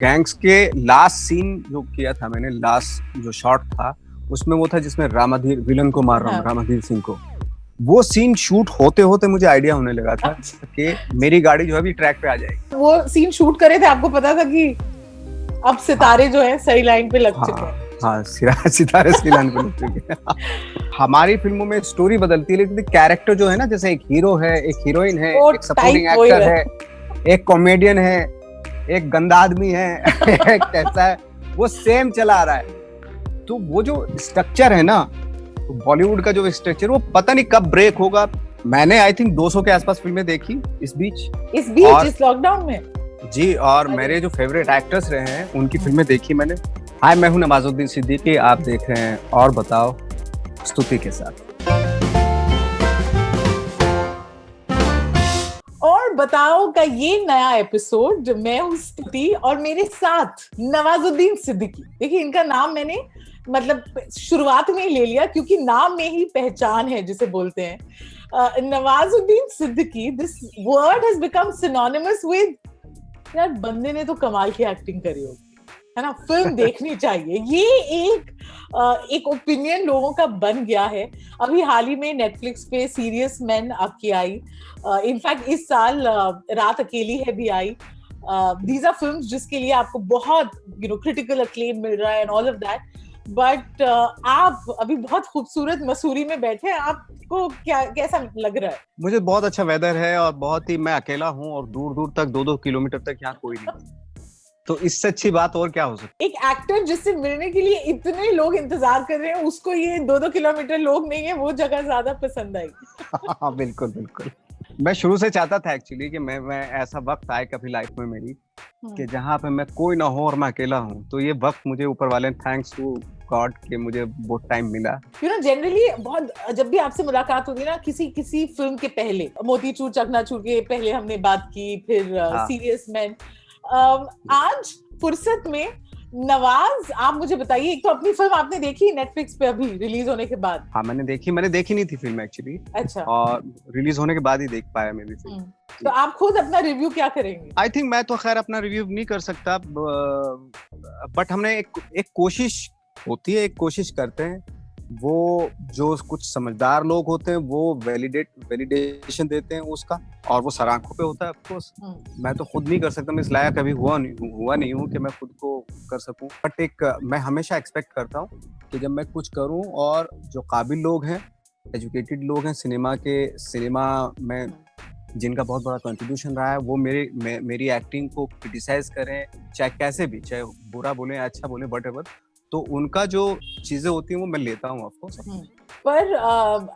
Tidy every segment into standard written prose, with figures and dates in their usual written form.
Gangs के last scene जो किया था मैंने, लास्ट जो शॉट था उसमें वो था जिसमें रामाधीर विलन को मार रहा हूँ, रामाधीर सिंह को। वो सीन शूट होते होते मुझे आइडिया होने लगा था कि मेरी गाड़ी जो है अभी ट्रैक पे आ जाएगी। वो सीन शूट करे थे, आपको पता था कि अब सितारे जो है सही लाइन पे लग चुके हैं। हाँ, सितारे सही लाइन पे लग चुके हैं। हमारी फिल्मों में स्टोरी बदलती है लेकिन कैरेक्टर जो है ना, जैसे एक हीरो है, एक हीरोइन है, एक सपोर्टिंग एक्टर है, एक कॉमेडियन है, एक गंदा आदमी है, एक कैसा है, वो सेम चला आ रहा है। तो वो जो स्ट्रक्चर है ना, बॉलीवुड का जो स्ट्रक्चर, वो पता नहीं कब ब्रेक होगा। मैंने आई थिंक 200 के आसपास फिल्में देखी इस बीच इस लॉकडाउन में जी। और मेरे जो फेवरेट एक्टर्स रहे हैं उनकी फिल्में देखी मैंने। हाय, मैं हूं नवाजुद्दीन सिद्दीकी, आप देख रहे हैं और बताओ स्तुति के साथ। और बताओ का ये नया एपिसोड, मैं हूँ स्तुति और मेरे साथ नवाजुद्दीन सिद्दीकी। देखिए, इनका नाम मैंने मतलब शुरुआत में ही ले लिया क्योंकि नाम में ही पहचान है जिसे बोलते हैं। Nawazuddin Siddiqui, this word has become synonymous with, यार बंदे ने तो कमाल की एक्टिंग करी होगी, है ना, फिल्म देखनी चाहिए। ये एक ओपिनियन लोगों का बन गया है। अभी हाल ही में नेटफ्लिक्स पे सीरियस मैन आपकी आई, इनफैक्ट इस साल रात अकेली है भी आई। दीज आर फिल्म्स जिसके लिए आपको बहुत क्रिटिकल अक्लेम मिल रहा है and all of that. But आप अभी बहुत खूबसूरत मसूरी में बैठे हैं, आपको कैसा लग रहा है? मुझे बहुत अच्छा वेदर है और बहुत ही, मैं अकेला हूँ और दूर दूर तक 2-2 किलोमीटर तक यहाँ कोई नहीं। तो इससे अच्छी बात और क्या हो सकती है? एक एक्टर जिससे मिलने के लिए इतने लोग इंतजार कर रहे हैं, उसको ये 2-2 किलोमीटर लोग नहीं है, वो जगह ज्यादा पसंद आई। हाँ, बिल्कुल बिल्कुल। मैं शुरू से चाहता था एक्चुअली कि मैं ऐसा वक्त आए कभी लाइफ में मेरी कि जहाँ पे मैं कोई ना हो और मैं अकेला हूँ। तो ये वक्त मुझे ऊपर वाले, थैंक्स टू गॉड, कि मुझे वो टाइम मिला। जनरली बहुत, जब भी आपसे मुलाकात होती है ना किसी फिल्म के पहले, मोतीचूर चकनाचूर के पहले हमने बात की, फिर सीरियस मैन, आज फुर्सत में नवाज, आप मुझे बताइए, एक तो अपनी फिल्म आपने देखी नेटफ्लिक्स पे अभी रिलीज होने के बाद? हाँ, मैंने देखी नहीं थी फिल्म एक्चुअली। अच्छा। और रिलीज होने के बाद ही देख पाया मैं भी फिल्म। तो आप खुद अपना रिव्यू क्या करेंगे? आई थिंक मैं तो खैर अपना रिव्यू नहीं कर सकता, बट हमने एक कोशिश होती है, एक कोशिश करते हैं। वो जो कुछ समझदार लोग होते हैं वो वैलिडेशन देते हैं उसका, और वो सर आंखों पे होता है। ऑफकोर्स मैं तो खुद नहीं कर सकता, मैं इस लायक कभी हुआ नहीं हूँ कि मैं खुद को कर सकूं। बट मैं हमेशा एक्सपेक्ट करता हूँ कि जब मैं कुछ करूँ और जो काबिल लोग हैं, एजुकेटेड लोग हैं, सिनेमा में जिनका बहुत बड़ा कंट्रीब्यूशन रहा है, वो मेरी एक्टिंग को क्रिटिसाइज करें, चाहे कैसे भी, चाहे बुरा बोले अच्छा बोले, व्हाटएवर, तो उनका जो चीजें होती हैं वो मैं लेता हूँ ऑफ कोर्स। पर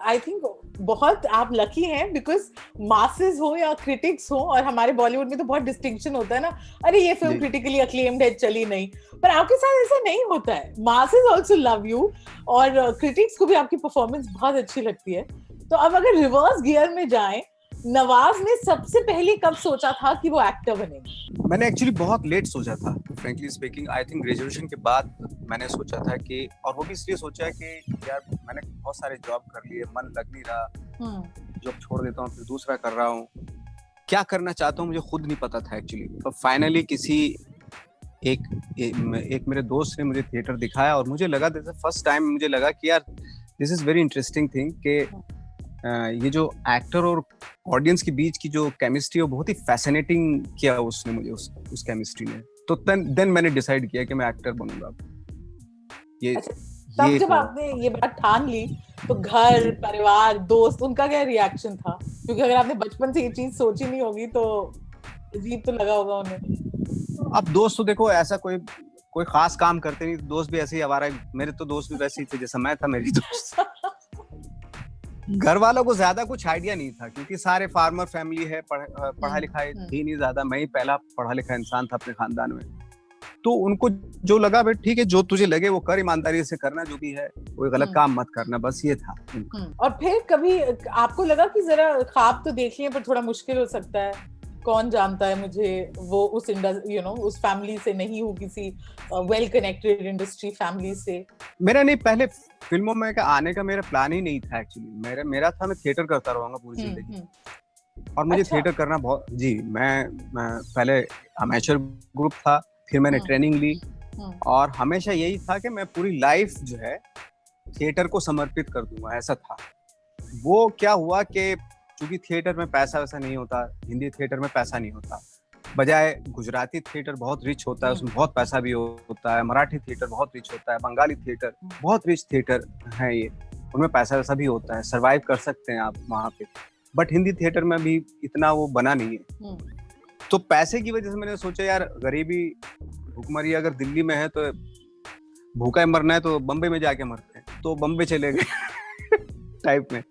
आई थिंक बहुत आप लकी हैं, बिकॉज मासेस हो या क्रिटिक्स हो, और हमारे बॉलीवुड में तो बहुत डिस्टिंक्शन होता है ना, अरे ये फिल्म क्रिटिकली अक्लेम्ड है, चली नहीं। पर आपके साथ ऐसा नहीं होता है, मासेस आल्सो लव यू और क्रिटिक्स को भी आपकी परफॉर्मेंस बहुत अच्छी लगती है। तो अब अगर रिवर्स गियर में जाएं, नवाज ने सबसे पहले कब सोचा था कि वो एक्टर बनेगा? मैंने एक्चुअली बहुत लेट सोचा था, frankly speaking. I think graduation के बाद मैंने सोचा था कि, और वो भी इसलिए सोचा कि यार मैंने बहुत सारे जॉब कर लिए, मन लग नहीं रहा, जॉब छोड़ देता हूँ फिर दूसरा कर रहा हूँ, क्या करना चाहता हूँ मुझे खुद नहीं पता था एक्चुअली। तो फाइनली एक मेरे दोस्त ने मुझे थिएटर दिखाया और मुझे लगा, फर्स्ट टाइम मुझे लगा कि यार this is very interesting thing, कि ये जो एक्टर और ऑडियंस के बीच की जो केमिस्ट्री है वो बहुत ही फैसिनेटिंग किया उसने मुझे, उस केमिस्ट्री ने। तो देन मैंने डिसाइड किया कि मैं एक्टर बनूंगा। तब जब आपने ये बात ठान ली तो घर परिवार दोस्त उनका क्या रिएक्शन था? क्योंकि अगर आपने बचपन से ये चीज सोची नहीं होगी तो अजीब तो लगा होगा उन्हें। अब दोस्त तो देखो, ऐसा कोई खास काम करते नहीं, दोस्त भी ऐसे ही आवारा, मेरे तो दोस्त भी वैसे ही थे जैसा मैं था मेरी दोस्त। घर वालों को ज्यादा कुछ आइडिया नहीं था क्योंकि सारे फार्मर फैमिली है, पढ़ा लिखा थी नहीं ज्यादा, मैं ही पहला पढ़ा लिखा इंसान था अपने खानदान में। तो उनको जो लगा, भाई ठीक है, जो तुझे लगे वो कर, ईमानदारी से करना, जो भी है, कोई गलत काम मत करना, बस ये था। और फिर कभी आपको लगा कि जरा ख्वाब तो देख लिए पर थोड़ा मुश्किल हो सकता है, कौन जानता है मुझे, वो उस उस फैमिली से नहीं हूँ, किसी वेल कनेक्टेड इंडस्ट्री फैमिली से? मेरा नहीं, पहले फिल्मों में आने का मेरा प्लान ही नहीं था एक्चुअली। मेरा था मैं थिएटर करता रहूंगा पूरी जिंदगी, और मुझे थिएटर करना बहुत, जी, मैं पहले अमेचर ग्रुप था, फिर मैंने ट्रेनिंग ली और हमेशा यही था कि मैं पूरी लाइफ जो है थिएटर को समर्पित कर दूंगा, ऐसा था। वो क्या हुआ कि क्योंकि थिएटर में पैसा वैसा नहीं होता, हिंदी थिएटर में पैसा नहीं होता, बजाय गुजराती थिएटर बहुत रिच होता है, उसमें बहुत पैसा भी होता है, मराठी थिएटर बहुत रिच होता है, बंगाली थिएटर बहुत रिच थिएटर है, ये उनमें पैसा वैसा भी होता है, सरवाइव कर सकते हैं आप वहाँ पे। बट हिंदी थिएटर में भी इतना वो बना नहीं है। तो पैसे की वजह से मैंने सोचा यार गरीबी भूखमरी अगर दिल्ली में है तो भूखा ही मरना है तो बम्बई में जाके मरते हैं, तो बम्बई चले गए टाइप में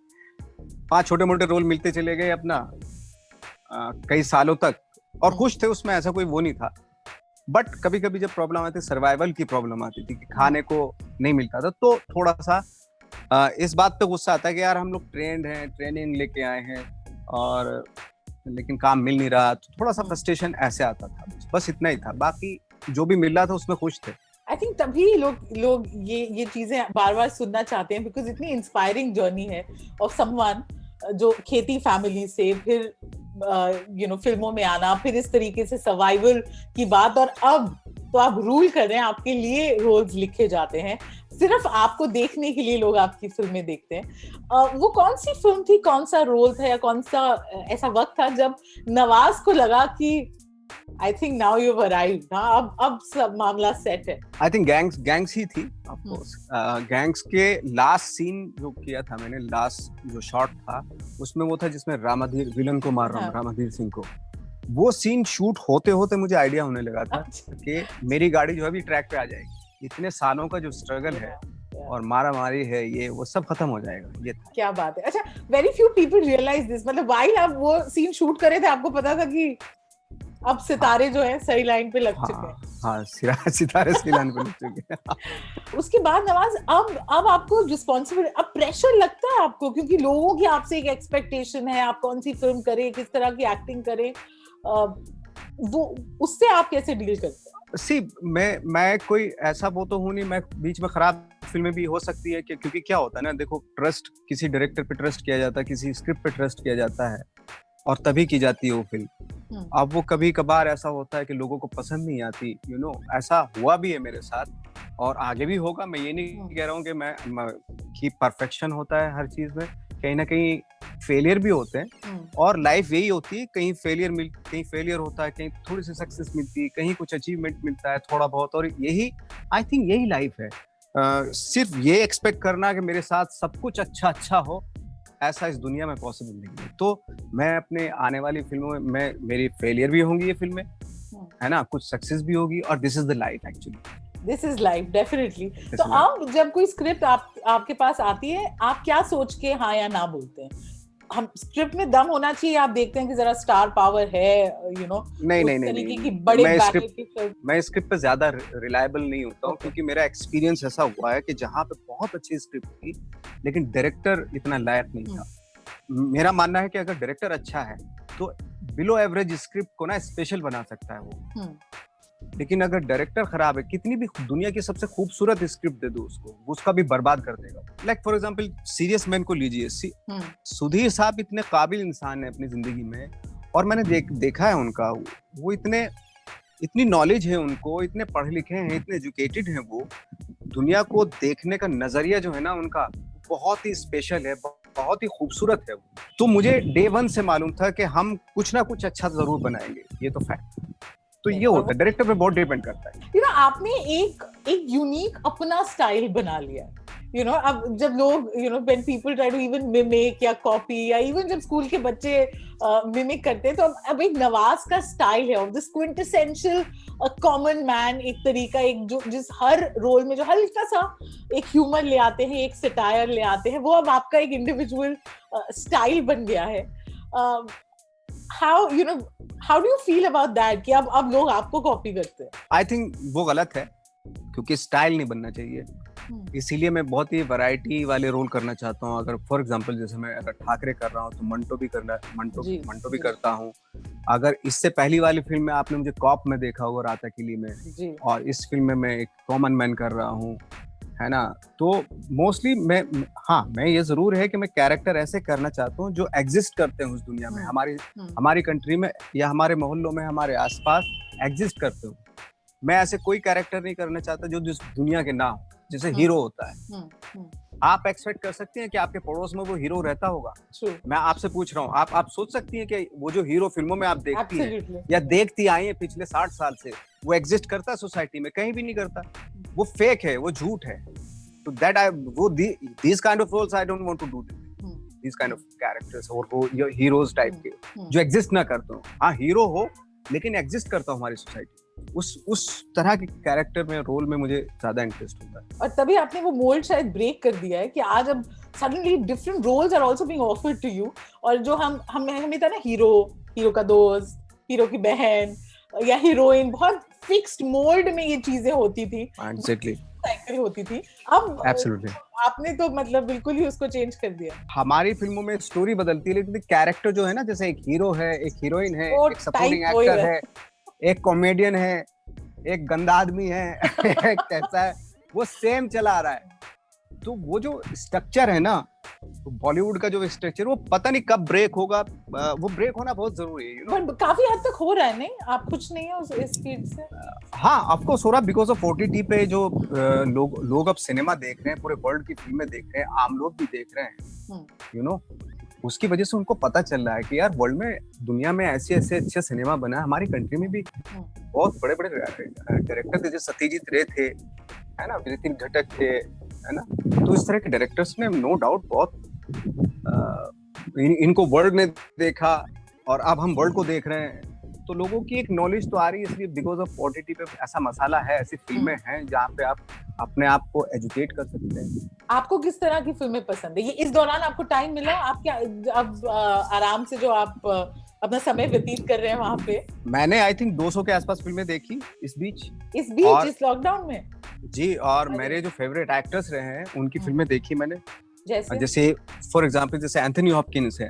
5 छोटे मोटे रोल मिलते चले गए अपना कई सालों तक, और खुश थे उसमें, ऐसा कोई वो नहीं था। बट कभी कभी जब प्रॉब्लम आती थी, सर्वाइवल की प्रॉब्लम आती थी कि खाने को नहीं मिलता था, तो थोड़ा सा इस बात पे गुस्सा आता है कि यार हम लोग ट्रेंड हैं, ट्रेनिंग लेके आए हैं और लेकिन काम मिल नहीं रहा, तो थोड़ा सा फ्रस्ट्रेशन ऐसे आता था, बस इतना ही था। बाकी जो भी मिल रहा था उसमें खुश थे। आई थिंक तभी लोग ये चीजें बार बार सुनना चाहते हैं, बिकॉज इतनी इंस्पायरिंग जर्नी है ऑफ समवन जो खेती फैमिली से फिर फिल्मों में आना, फिर इस तरीके से सर्वाइवल की बात, और अब तो आप रूल कर रहे हैं, आपके लिए रोल्स लिखे जाते हैं, सिर्फ आपको देखने के लिए लोग आपकी फिल्में देखते हैं। वो कौन सी फिल्म थी, कौन सा रोल था, या कौन सा ऐसा वक्त था जब नवाज को लगा कि I think now you have arrived, अब सब मामला सेट है? आई थिंक गैंग्स ही थी ऑफ कोर्स। गैंग्स के लास्ट सीन जो किया था मैंने, लास्ट जो शॉट था उसमें वो था जिसमें रामाधीर विलन को मार रहा हूँ, रामाधीर सिंह को। वो सीन शूट होते होते मुझे आइडिया होने लगा था कि मेरी गाड़ी जो है अभी ट्रैक पे आ जाएगी, इतने सालों का जो स्ट्रगल है और मारा मारी है, ये वो सब खत्म हो जाएगा। ये था। क्या बात है। अच्छा, very few people realise this, मतलब व्हाइल आप वो सीन शूट कर रहे थे आपको पता था कि अब सितारे जो है सही लाइन पे लग चुके हैं? हाँ, सितारे सही लाइन पे लग चुके हैं। उसके बाद नवाज, अब आपको रिस्पॉन्सिबिलिटी, अब प्रेशर लगता है आपको, क्योंकि लोगों की आपसे एक एक्सपेक्टेशन है, आप कौन सी फिल्म करें, किस तरह की एक्टिंग करें, वो उससे आप कैसे डील करते हैं? सी मैं कोई ऐसा वो तो हूँ नहीं, मैं बीच में खराब फिल्में भी हो सकती है क्योंकि क्या होता है ना, देखो ट्रस्ट किसी डायरेक्टर पे ट्रस्ट किया जाता है, किसी स्क्रिप्ट पे ट्रस्ट किया जाता है और तभी की जाती है वो फिल्म। अब वो कभी कभार ऐसा होता है कि लोगों को पसंद नहीं आती, ऐसा हुआ भी है मेरे साथ और आगे भी होगा। मैं ये नहीं कह रहा हूँ कि परफेक्शन होता है हर चीज में, कहीं ना कहीं फेलियर भी होते हैं और लाइफ यही होती है, कहीं फेलियर होता है, कहीं थोड़ी सी सक्सेस मिलती है, कहीं कुछ अचीवमेंट मिलता है थोड़ा बहुत, और यही आई थिंक यही लाइफ है। सिर्फ ये एक्सपेक्ट करना कि मेरे साथ सब कुछ अच्छा हो, ऐसा इस दुनिया में पॉसिबल नहीं है। तो मैं अपने आने वाली फिल्मों में मेरी फेलियर भी होंगी ये फिल्में, है ना, कुछ सक्सेस भी होगी, और this is the life actually, this is life definitely. तो अब जब कोई स्क्रिप्ट आपके पास आती है, आप क्या सोच के हाँ या ना बोलते हैं? हम स्क्रिप्ट में दम होना चाहिए, आप देखते हैं कि जरा स्टार पावर है, नहीं, मैं स्क्रिप्ट पे ज्यादा रिलायबल नहीं होता हूँ, क्योंकि मेरा एक्सपीरियंस ऐसा हुआ है कि जहाँ पे बहुत अच्छी स्क्रिप्ट थी लेकिन डायरेक्टर इतना लायक नहीं था। मेरा मानना है कि अगर डायरेक्टर अच्छा है तो बिलो एवरेज स्क्रिप्ट को ना स्पेशल बना सकता है वो, लेकिन अगर डायरेक्टर खराब है, कितनी भी दुनिया की सबसे खूबसूरत स्क्रिप्ट दे दो उसको, उसका भी बर्बाद कर देगा। Like for example serious man को लीजिए, सुधीर साहब इतने काबिल इंसान है अपनी जिंदगी में, और मैंने देखा है उनका, वो इतनी नॉलेज है उनको, इतने पढ़े लिखे हैं, इतने एजुकेटेड हैं, वो दुनिया को देखने का नजरिया जो है ना उनका बहुत ही स्पेशल है, बहुत ही खूबसूरत है। तो मुझे डे 1 से मालूम था कि हम कुछ ना कुछ अच्छा जरूर बनाएंगे, ये तो फैक्ट। तो ये होता है, डायरेक्टर पे बहुत डिपेंड करता है। आपने एक यूनिक अपना स्टाइल बना लिया, अब जब लोग when people try to even mimic या कॉपी, या इवन जब स्कूल के बच्चे मिमिक करते हैं, तो अब एक नवाज का स्टाइल है, दिस क्विंटेसेंशियल कॉमन मैन, एक तरीका, एक जो जिस हर रोल में जो हल्का सा एक ह्यूमर ले आते हैं, एक सटायर ले आते हैं, वो अब आपका एक इंडिविजुअल स्टाइल बन गया है। How do you feel about that कि अब लोग आपको कॉपी करते हैं? I think वो गलत है, क्योंकि स्टाइल नहीं बनना चाहिए। इसीलिए मैं बहुत ही वैरायटी वाले रोल करना चाहता हूँ। अगर फॉर एग्जांपल जैसे मैं अगर ठाकरे कर रहा हूँ तो मंटो भी करता हूँ। अगर इससे पहली वाली फिल्म में आपने मुझे कॉप में देखा होगा, राता किली में, और इस फिल्म में मैं एक कॉमन मैन कर रहा हूँ, है ना। तो मोस्टली मैं ये जरूर है कि मैं कैरेक्टर ऐसे करना चाहता हूँ जो एग्जिस्ट करते हैं उस दुनिया में, हमारी कंट्री में या हमारे मोहल्लों में, हमारे आसपास एग्जिस्ट करते हो। मैं ऐसे कोई कैरेक्टर नहीं करना चाहता जो जिस दुनिया के ना हो, जैसे हीरो होता है। आप एक्सपेक्ट कर सकती हैं कि आपके पड़ोस में वो हीरो रहता होगा? मैं आपसे पूछ रहा हूँ, आप सोच सकती हैं कि वो जो हीरो फिल्मों में आप देखती हैं या देखती आई हैं पिछले 60 साल से, वो एग्जिस्ट करता है सोसाइटी में? कहीं भी नहीं करता। वो फेक है, वो झूठ है। तो that these kind of roles I don't want to do these kind of characters और हीरोज टाइप के जो एग्जिस्ट ना करते हो। हाँ, हीरो हो लेकिन एग्जिस्ट करता हो हमारी सोसाइटी, उस तरह के कैरेक्टर में, रोल में मुझे ज्यादा इंटरेस्ट होता है। और तभी आपने वो मोल्ड शायद ब्रेक कर दिया है कि आज अब suddenly different roles are also being offered to you. और जो हमें था ना, हीरो का दोस्त, हीरो की बहन या हीरोइन, बहुत फिक्स्ड मोल्ड में ये चीजें होती थी, एग्जैक्टली होती थी। अब एब्सोल्युटली आपने तो मतलब बिल्कुल ही उसको चेंज कर दिया। हमारी फिल्मों में स्टोरी बदलती है लेकिन कैरेक्टर जो है ना, जैसे एक हीरो है, एक हीरोइन है, एक सपोर्टिंग एक्टर है, एक कॉमेडियन है, एक गंदा आदमी है, एक कैसा है, वो सेम चला आ रहा है। तो वो जो स्ट्रक्चर है ना, तो बॉलीवुड का जो स्ट्रक्चर, वो पता नहीं कब ब्रेक होगा। वो ब्रेक होना बहुत जरूरी है, बट काफी हद तक हो रहा है। नहीं, आप कुछ नहीं है उस स्पीड से? हाँ, ऑफ कोर्स हो रहा, बिकॉज ऑफ OTT पे जो लोग अब सिनेमा देख रहे हैं, पूरे वर्ल्ड की फिल्में देख रहे हैं, आम लोग भी देख रहे हैं, उसकी वजह से उनको पता चल रहा है कि यार वर्ल्ड में, दुनिया में ऐसे अच्छे सिनेमा बना है। हमारी कंट्री में भी बहुत बड़े बड़े डायरेक्टर थे, जैसे सत्यजीत रे थे, है ना, नितिन घटक थे, है ना। तो इस तरह के डायरेक्टर्स ने नो डाउट बहुत इनको वर्ल्ड ने देखा और अब हम वर्ल्ड को देख रहे हैं, तो लोगों की एक नॉलेज तो आ रही है। इसलिए बिकॉज ऑफ OTT पे ऐसा मसाला है, ऐसी फिल्में हैं जहाँ पे आप अपने आप को एजुकेट कर सकते हैं। आपको किस तरह की फिल्में पसंद है? ये इस दौरान आपको टाइम मिला? आप क्या अब आराम से जो आप अपना समय व्यतीत कर रहे हैं वहाँ पे? मैंने आई थिंक 200 के आसपास फिल्में देखी इस बीच इस लॉकडाउन में जी। और मेरे जो फेवरेट एक्टर्स रहे हैं उनकी फिल्में देखी मैंने। जैसे फॉर एग्जांपल जैसे एंथनी हॉपकिंस है,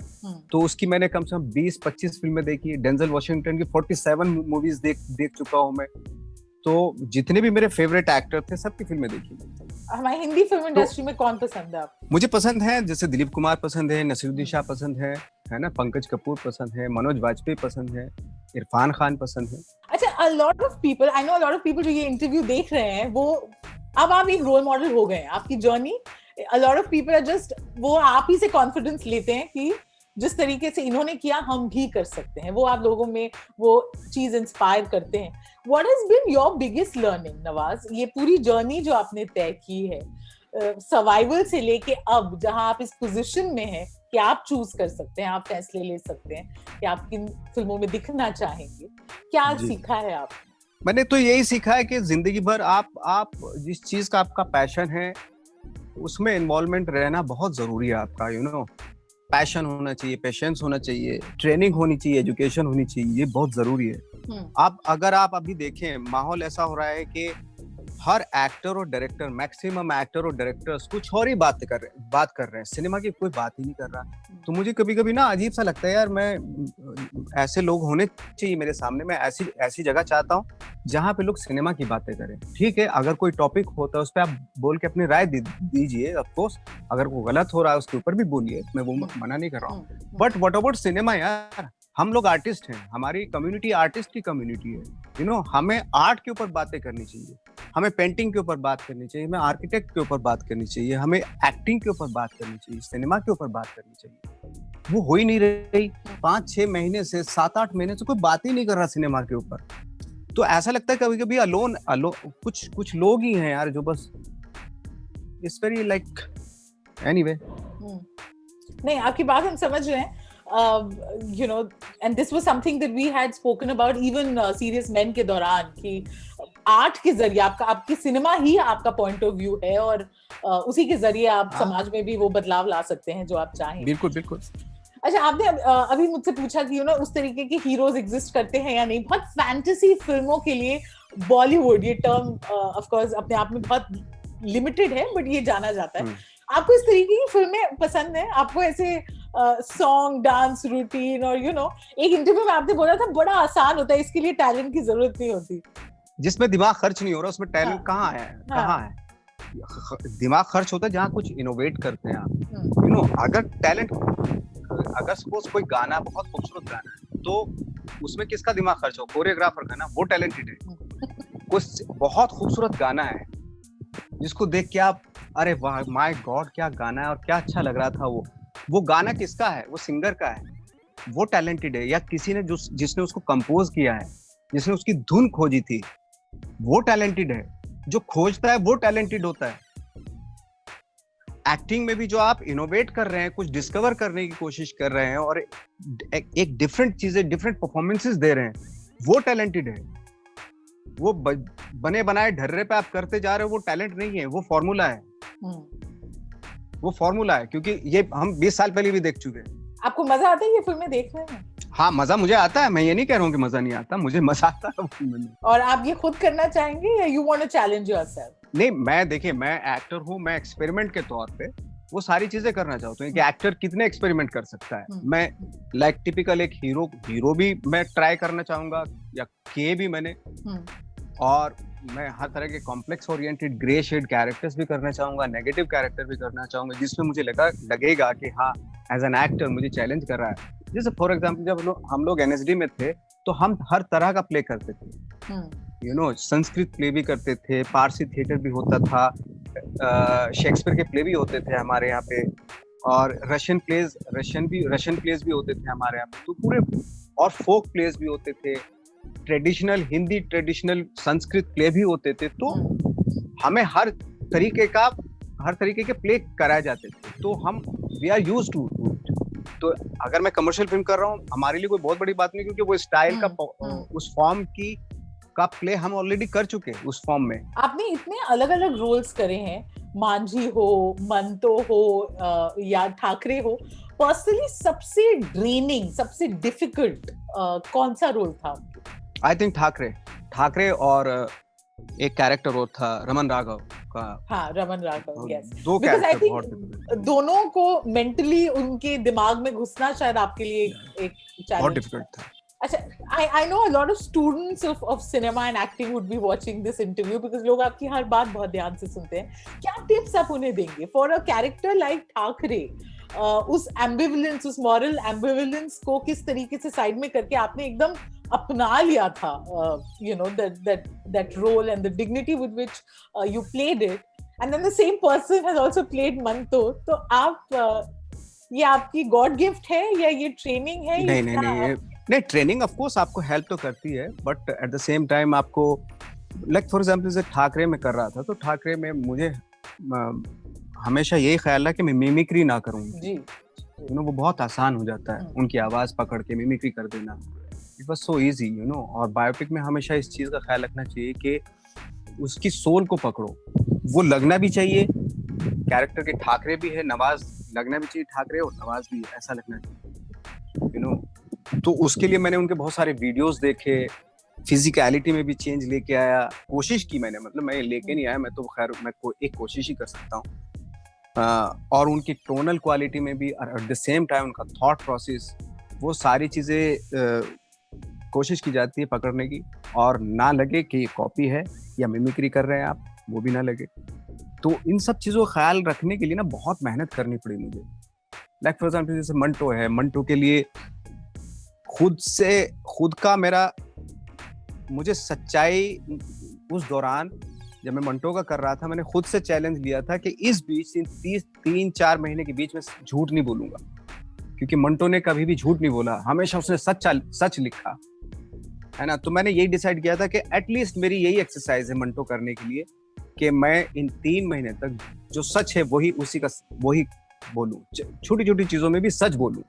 तो उसकी मैंने कम से कम 20-25 फिल्में देखी। डेंजल वॉशिंगटन की 47 मूवीज देख चुका हूँ मैं। तो जितने भी मेरे फेवरेट एक्टर थे सबकी फिल्में देखी। हमारी हिंदी फिल्म इंडस्ट्री में कौन पसंद है आपको? मुझे पसंद है, जैसे दिलीप कुमार पसंद है, नसीरुद्दीन शाह पसंद है ना, पंकज कपूर पसंद है, मनोज वाजपेयी पसंद है, इरफान खान पसंद है। अच्छा, a lot of people जो ये इंटरव्यू देख रहे हैं, वो अब आप एक रोल मॉडल हो गए हैं, आपकी journey. A lot of people are just, वो आप ही से कॉन्फिडेंस लेते हैं कि जिस तरीके से इन्होंने किया हम भी कर सकते हैं। वो आप लोगों में वो चीज इंस्पायर करते हैं। What has been your biggest learning, Nawaz? ये पूरी जर्नी जो आपने तय की है, सर्वाइवल से लेके अब जहां आप इस पोजीशन में हैं कि आप चूज कर सकते हैं, आप फैसले ले सकते हैं कि आप किन फिल्मों में दिखना चाहेंगे, क्या सीखा है आप? मैंने तो यही सीखा है कि जिंदगी भर आप जिस चीज का आपका पैशन है उसमें इन्वॉल्वमेंट रहना बहुत जरूरी है आपका। पैशन होना चाहिए, पेशेंस होना चाहिए, ट्रेनिंग होनी चाहिए, एजुकेशन होनी चाहिए, ये बहुत जरूरी है। अगर आप अभी देखें, माहौल ऐसा हो रहा है कि हर एक्टर और डायरेक्टर, मैक्सिमम एक्टर और डायरेक्टर्स कुछ और ही बात कर रहे हैं, सिनेमा की कोई बात ही नहीं कर रहा। तो मुझे कभी कभी ना अजीब सा लगता है, यार मैं ऐसे लोग होने चाहिए मेरे सामने। मैं ऐसी जगह चाहता हूँ जहाँ पे लोग सिनेमा की बातें करें। ठीक है, अगर कोई टॉपिक होता है उस पर आप बोल के अपनी राय दीजिए, ऑफकोर्स। अगर वो गलत हो रहा है उसके ऊपर भी बोलिए, मैं वो मना नहीं कर रहा हूँ। बट व्हाट अबाउट सिनेमा यार? हम लोग आर्टिस्ट हैं, हमारी कम्युनिटी आर्टिस्ट की कम्युनिटी है। हमें आर्ट के ऊपर बातें करनी चाहिए, हमें पेंटिंग के ऊपर बात करनी चाहिए, हमें आर्किटेक्ट के ऊपर बात करनी चाहिए, हमें एक्टिंग के ऊपर बात करनी चाहिए, सिनेमा के ऊपर बात करनी चाहिए। वो हो ही नहीं रही। 5-6 महीने से, 7-8 महीने से कोई बात ही नहीं कर रहा सिनेमा के ऊपर। तो ऐसा लगता है कभी कभी अलोन कुछ लोग ही हैं यार जो बस इट्स वेरी लाइक एनीवे। नहीं, आपकी बात हम समझ रहे हैं। And this was something that we had spoken about even Serious Men के दौरान, कि आर्ट के जरिए आपकी सिनेमा ही आपका पॉइंट ऑफ व्यू है और उसी के जरिए आप समाज में भी वो बदलाव ला सकते हैं जो आप चाहें। बिल्कुल बिल्कुल। अच्छा, आपने अभी मुझसे पूछा कि उस तरीके के हीरोज एग्जिस्ट करते हैं या नहीं। बहुत फैंटेसी फिल्मों के लिए बॉलीवुड, ये टर्म ऑफ कोर्स अपने आप में बहुत लिमिटेड है, बट ये जाना जाता है। आपको इस तरीके की फिल्में पसंद है? आपको ऐसे सॉन्ग, डांस रूटीन और एक इंटरव्यू में आपने बोला था बड़ा आसान होता है, इसके लिए टैलेंट की जरूरत नहीं होती। जिसमें दिमाग खर्च नहीं हो रहा उसमें टैलेंट कहाँ है? कहाँ है? दिमाग खर्च होता है जहाँ कुछ इनोवेट करते हैं आप। अगर टैलेंट, अगर सपोज कोई गाना बहुत खूबसूरत गाना है तो उसमें किसका दिमाग खर्च हो? कोरियोग्राफर का ना, वो टैलेंटेड है। कुछ बहुत खूबसूरत गाना है जिसको देख के आप अरे वाह माय गॉड क्या गाना है और क्या अच्छा लग रहा था वो गाना किसका है, वो सिंगर का है, वो टैलेंटेड है, या किसी ने जिसने उसको कंपोज किया है, जिसने उसकी धुन खोजी थी वो टैलेंटेड है। जो खोजता है वो टैलेंटेड होता है। एक्टिंग में भी जो आप इनोवेट कर रहे हैं, कुछ डिस्कवर करने की कोशिश कर रहे हैं और एक डिफरेंट चीजें, डिफरेंट परफॉर्मेंसेस दे रहे हैं, वो टैलेंटेड है। वो बने बनाए ढर्रे पे आप करते जा रहे हो, वो टैलेंट नहीं है, वो फॉर्मूला है। वो फॉर्मूला है, क्योंकि ये हम 20 साल पहले भी देख चुके हैं। आपको मजा आता है ये फिल्में देखने में? हाँ, मजा मुझे आता है, मैं ये नहीं कह रहा हूँ कि मजा नहीं आता, मुझे मजा आता है। और आप ये खुद करना चाहेंगे या you want to challenge yourself? नहीं, मैं देखिए, मैं एक्टर हूँ, मैं एक्सपेरिमेंट के तौर पे वो सारी चीजें करना चाहता हूँ कि एक्टर कितने एक्सपेरिमेंट कर सकता है। मैं लाइक टिपिकल एक हीरो भी मैं ट्राई करना चाहूंगा, या के भी मैंने, और मैं हर तरह के complex oriented grey shade characters भी करना चाहूंगा, नेगेटिव कैरेक्टर भी करना चाहूंगा, जिसमें मुझे लगेगा कि हाँ एज एन एक्टर मुझे चैलेंज कर रहा है। जैसे फॉर एग्जाम्पल जब हम लोग एनएसडी में थे तो हम हर तरह का प्ले करते थे, संस्कृत प्ले भी करते थे, पारसी थिएटर भी होता था, शेक्सपियर के प्ले भी होते थे हमारे यहाँ पे, और रशियन प्लेस भी होते थे हमारे यहाँ पे, तो पूरे, और फोक प्लेस भी होते थे, traditional Hindi, traditional Sanskrit play भी होते थे। तो हमें हर तरीके के प्ले कराए जाते थे, तो हम वी आर यूज्ड टू। तो अगर मैं कमर्शियल फिल्म कर रहा हूँ, हमारे लिए कोई बहुत बड़ी बात नहीं, क्योंकि वो स्टाइल का उस फॉर्म का प्ले हम ऑलरेडी कर चुके हैं उस फॉर्म में। आपने इतने अलग अलग रोल्स करे हैं, मांझी हो, मंतो हो या ठाकरे हो, पर्सनली सबसे ड्रेनिंग, सबसे डिफिकल्ट कौन सा रोल था? आई थिंक ठाकरे और एक कैरेक्टर और था रमन राघव का। हाँ, रमन राघव, यस। दो कैरेक्टर बहुत दोनों को मेंटली उनके दिमाग में घुसना शायद आपके लिए एक चैलेंज बहुत डिफिकल्ट था। अच्छा, I know a lot of students of cinema and acting would be watching this interview because लोग आपकी हर बात बहुत ध्यान से सुनते हैं। क्या टिप्स आप उन्हें देंगे for a character like Thackeray? उस एम्बिवलेंस, उस मॉरल एम्बिवलेंस को किस तरीके से साइड में करके आपने एकदम अपना लिया था, that role and the dignity with which you played it, and then the same person has also played Manto. तो आप ये आपकी गॉड गिफ्ट है या ये ट्रेनिंग है? नहीं, ट्रेनिंग ऑफ कोर्स आपको हेल्प तो करती है, but at the same time आपको, लाइक फॉर एग्जांपल जैसे ठाकरे में कर रहा था, तो ठाकरे में मुझे हमेशा यही ख्याल था कि मैं मिमिक्री ना करूं जी। वो बहुत आसान हो जाता है, उनकी आवाज पकड़ के मिमिक्री कर देना, इट वाज सो इजी, और बायोपिक में हमेशा इस चीज का ख्याल रखना चाहिए कि उसकी सोल को पकड़ो, वो लगना भी चाहिए कैरेक्टर के। ठाकरे भी है, नवाज लगना भी चाहिए ठाकरे, और नवाज भी ऐसा लगना चाहिए, तो उसके लिए मैंने उनके बहुत सारे वीडियोस देखे, फिजिकलिटी में भी चेंज लेके आया, कोशिश की मैंने, मतलब मैं लेके नहीं आया, मैं तो खैर मैं एक कोशिश ही कर सकता हूँ, और उनकी टोनल क्वालिटी में भी, एट द सेम टाइम उनका थॉट प्रोसेस, वो सारी चीजें कोशिश की जाती है पकड़ने की, और ना लगे कि ये कॉपी है या मिमिक्री कर रहे हैं आप, वो भी ना लगे। तो इन सब चीजों का ख्याल रखने के लिए ना बहुत मेहनत करनी पड़ी मुझे। लाइक फॉर एग्जाम्पल जैसे मंटो है, मंटो के लिए खुद का मुझे सच्चाई, उस दौरान जब मैं मंटो का कर रहा था, मैंने खुद से चैलेंज लिया था कि इस बीच 3-4 महीने के बीच में झूठ नहीं बोलूंगा, क्योंकि मंटो ने कभी भी झूठ नहीं बोला, हमेशा उसने सच लिखा है ना। तो मैंने यही डिसाइड किया था कि एटलीस्ट मेरी यही एक्सरसाइज है मंटो करने के लिए, कि मैं इन 3 महीने तक जो सच है वही बोलूं, छोटी छोटी चीजों में भी सच बोलूं।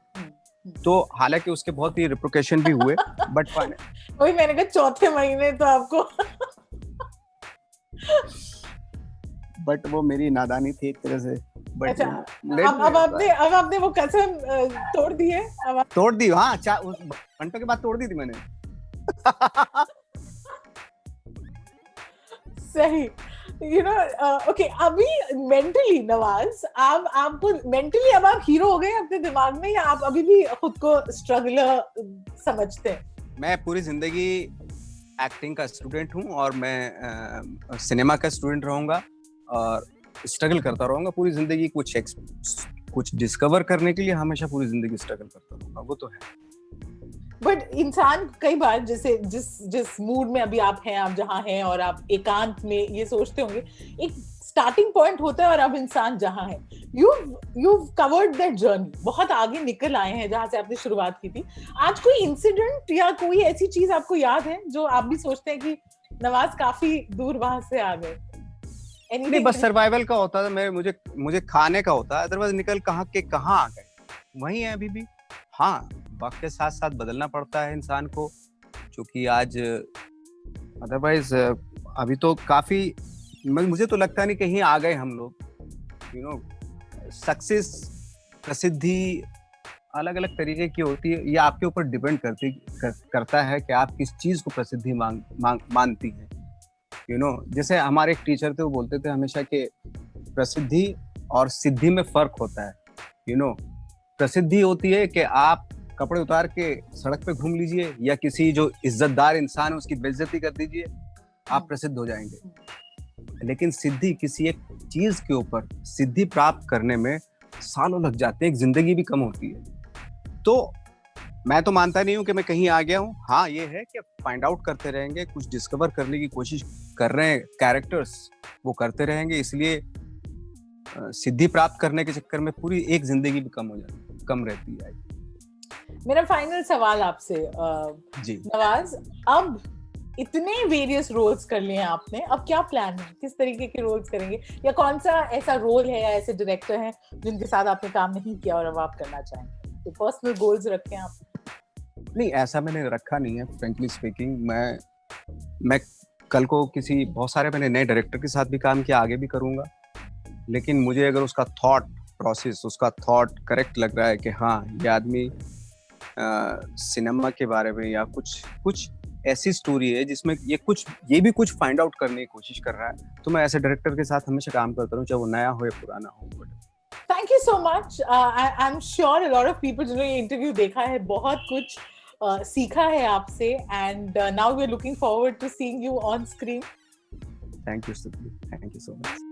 तो हालांकि उसके बहुत ही रिप्रिकेशन भी हुए, बट वही मैंने कहा, चौथे महीने तो आपको बट वो मेरी नादानी थी एक तरह से। अच्छा, अब आपने वो कसम तोड़ दी है? तोड़ दी, हाँ, उस घंटों के बाद तोड़ दी थी मैंने। सही, ओके, अभी मेंटली नवाज, आपको मेंटली अब आप हीरो हो गए अपने दिमाग में, या आप अभी भी खुद को स्ट्रगलर समझते हैं? मैं पूरी जिंदगी एक्टिंग का स्टूडेंट हूँ, और मैं सिनेमा का स्टूडेंट रहूंगा, और स्ट्रगल करता रहूंगा पूरी जिंदगी, कुछ डिस्कवर करने के लिए हमेशा पूरी जिंदगी स्ट्रगल करता रहूंगा, वो तो है। बट इंसान कई बार जैसे जिस मूड में अभी आप हैं, आप जहाँ हैं और आप एकांत में ये सोचते होंगे, एक स्टार्टिंग पॉइंट होता है और अब इंसान जहाँ है, यू कवर्ड दैट जर्नी, बहुत आगे निकल आए हैं जहाँ से आपने शुरुआत की थी। आज कोई इंसिडेंट या कोई ऐसी चीज आपको याद है जो आप भी सोचते हैं कि नवाज काफी दूर वहां से आ गए? नहीं, बस सर्वाइवल का होता था, मुझे खाने का होता है, अदरवाइज निकल कहाँ के कहाँ आ गए, वही है अभी भी। हाँ, वक्त के साथ साथ बदलना पड़ता है इंसान को, क्योंकि आज अदरवाइज अभी तो काफी, मुझे तो लगता नहीं कहीं आ गए हम लोग। यू नो, सक्सेस, प्रसिद्धि अलग अलग तरीके की होती है, ये आपके ऊपर डिपेंड करता है कि आप किस चीज को प्रसिद्धि मानती हैं। यू नो, जैसे हमारे एक टीचर थे, वो बोलते थे हमेशा कि प्रसिद्धि और सिद्धि में फर्क होता है। यू नो, प्रसिद्धि होती है कि आप कपड़े उतार के सड़क पे घूम लीजिए, या किसी जो इज्जतदार इंसान है उसकी बेइज्जती कर दीजिए, आप प्रसिद्ध हो जाएंगे। लेकिन सिद्धि, किसी एक चीज के ऊपर सिद्धि प्राप्त करने में सालों लग जाते हैं, एक जिंदगी भी कम होती है। तो मैं तो मानता नहीं हूँ कि मैं कहीं आ गया हूँ। हाँ, ये है कि फाइंड आउट करते रहेंगे, कुछ डिस्कवर करने की कोशिश कर रहे हैं, कैरेक्टर्स वो करते रहेंगे, इसलिए सिद्धि प्राप्त करने के चक्कर में पूरी एक जिंदगी भी कम रहती है। मेरा फाइनल सवाल आपसे जी नवाज, अब इतने वेरियस रोल्स कर लिए हैं आपने, अब क्या प्लान है, किस तरीके के रोल्स करेंगे, या कौन सा ऐसा रोल है या ऐसे डायरेक्टर हैं जिनके साथ आपने काम नहीं किया और अब आप करना चाहेंगे? तो पर्सनल गोल्स रखे हैं आप? नहीं, ऐसा मैंने रखा नहीं है, फ्रेंकली स्पीकिंग। मैं कल को बहुत सारे मैंने नए डायरेक्टर के साथ भी काम किया, आगे भी करूंगा, लेकिन मुझे अगर उसका थॉट प्रोसेस, उसका थॉट करेक्ट लग रहा है कि हाँ, ये आदमी सिनेमा के बारे में या कुछ ऐसी स्टोरी है जिसमें ये भी कुछ फाइंड आउट करने की कोशिश कर रहा है, तो मैं ऐसे डायरेक्टर के साथ हमेशा काम करता हूँ, चाहे वो नया हो या पुराना हो। Thank you so much. I am sure a lot of people जिन्होंने इंटरव्यू देखा है बहुत कुछ सीखा है आपसे, and now we are looking forward to seeing you on screen. Thank you so much.